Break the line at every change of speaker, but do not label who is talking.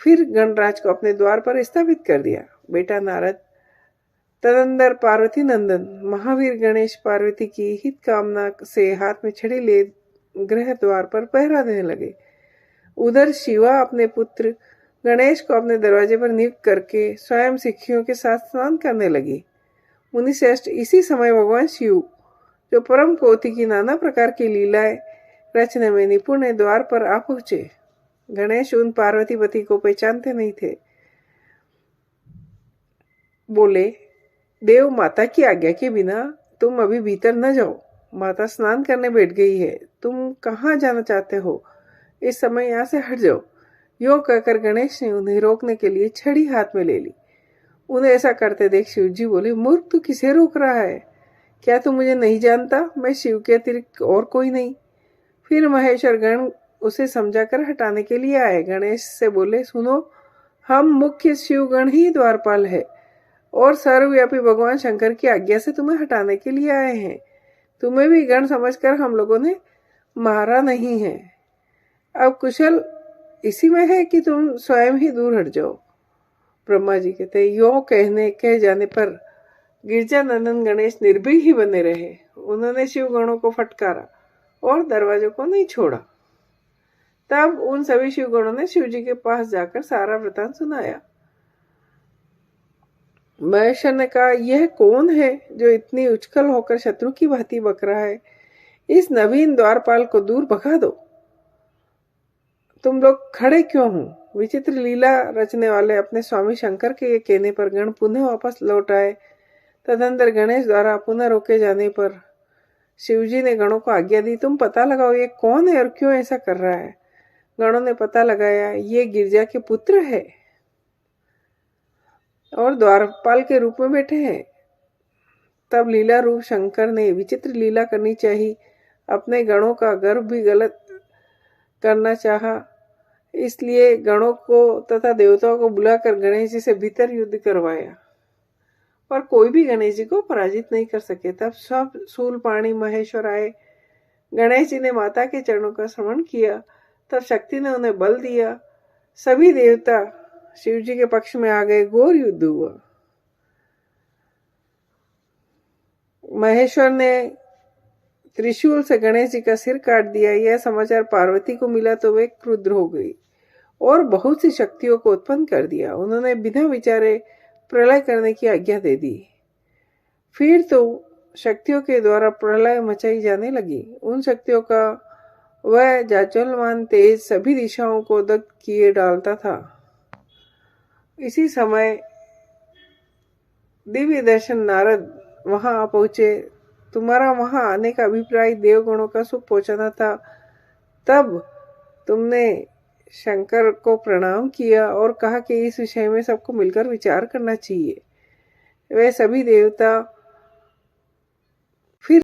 फिर गणराज को अपने द्वार पर स्थापित कर दिया। बेटा नारद तदंतर पार्वती नंदन महावीर गणेश पार्वती की हित कामना से हाथ में छड़ी ले गृह द्वार पर पहरा देने लगे। उधर शिवा अपने पुत्र गणेश को अपने दरवाजे पर नियुक्त करके स्वयं सिखियों के साथ स्नान करने लगी। मुनिश्रेष्ठ, इसी समय भगवान शिव, जो परम कोटि की नाना प्रकार की लीलाएं रचने में निपुण है, द्वार पर आ पहुंचे। गणेश उन पार्वतीपति को पहचानते नहीं थे। बोले, देव, माता की आज्ञा के बिना तुम अभी भीतर न जाओ। माता स्नान करने बैठ गई है। तुम कहाँ जाना चाहते हो? इस समय यहाँ से हट जाओ। यो कहकर गणेश ने उन्हें रोकने के लिए छड़ी हाथ में ले ली। उन्हें ऐसा करते देख शिव जी बोले, मूर्ख, तू किसे रोक रहा है? क्या तू मुझे नहीं जानता? मैं शिव के अतिरिक्त और कोई नहीं। फिर महेश्वर गण उसे समझाकर हटाने के लिए आए। गणेश से बोले, सुनो, हम मुख्य शिवगण ही द्वारपाल है और सर्वव्यापी भगवान शंकर की आज्ञा से तुम्हें हटाने के लिए आए हैं। तुम्हें भी गण समझकर हम लोगों ने मारा नहीं है। अब कुशल इसी में है कि तुम स्वयं ही दूर हट जाओ। ब्रह्मा जी कहते, यो कह जाने पर गिरजानंदन गणेश निर्भय ही बने रहे। उन्होंने शिवगणों को फटकारा और दरवाजों को नहीं छोड़ा। तब उन सभी शिवगणों ने शिव जी के पास जाकर सारा वृतांत सुनाया। महेश्वर ने कहा, यह कौन है जो इतनी उछकल होकर शत्रु की भांति बक रहा है? इस नवीन द्वारपाल को दूर भगा दो। तुम लोग खड़े क्यों हो? विचित्र लीला रचने वाले अपने स्वामी शंकर के ये कहने पर गण पुनः वापस लौट आए। तदंतर गणेश द्वारा पुनः रोके जाने पर शिवजी ने गणों को आज्ञा दी, तुम पता लगाओ ये कौन है और क्यों ऐसा कर रहा है। गणों ने पता लगाया, ये गिरजा के पुत्र है और द्वारपाल के रूप में बैठे हैं। तब लीला रूप शंकर ने विचित्र लीला करनी चाहिए। अपने गणों का गर्व भी गलत करना चाहा, इसलिए गणों को तथा देवताओं को बुलाकर गणेश जी से भीतर युद्ध करवाया, पर कोई भी गणेश जी को पराजित नहीं कर सके। तब सब शूलपाणी महेश्वर आए। गणेश जी ने माता के चरणों का श्रवण किया। तब शक्ति ने उन्हें बल दिया। सभी देवता शिव जी के पक्ष में आ गए। घोर युद्ध हुआ। महेश्वर ने त्रिशूल से गणेश जी का सिर काट दिया। यह समाचार पार्वती को मिला तो वे क्रुद्ध हो गई और बहुत सी शक्तियों को उत्पन्न कर दिया। उन्होंने बिना विचारे प्रलय करने की आज्ञा दे दी। फिर तो शक्तियों के द्वारा प्रलय मचाई जाने लगी। उन शक्तियों का वह जाज्वल्यमान तेज सभी दिशाओं को दग्ध किए डालता था। इसी समय दिव्य दर्शन नारद वहां आ पहुंचे। तुम्हारा वहां आने का अभिप्राय देवगणों का सुख पहुंचाना था। तब तुमने शंकर को प्रणाम किया और कहा कि इस विषय में सबको मिलकर विचार करना चाहिए। वे सभी देवता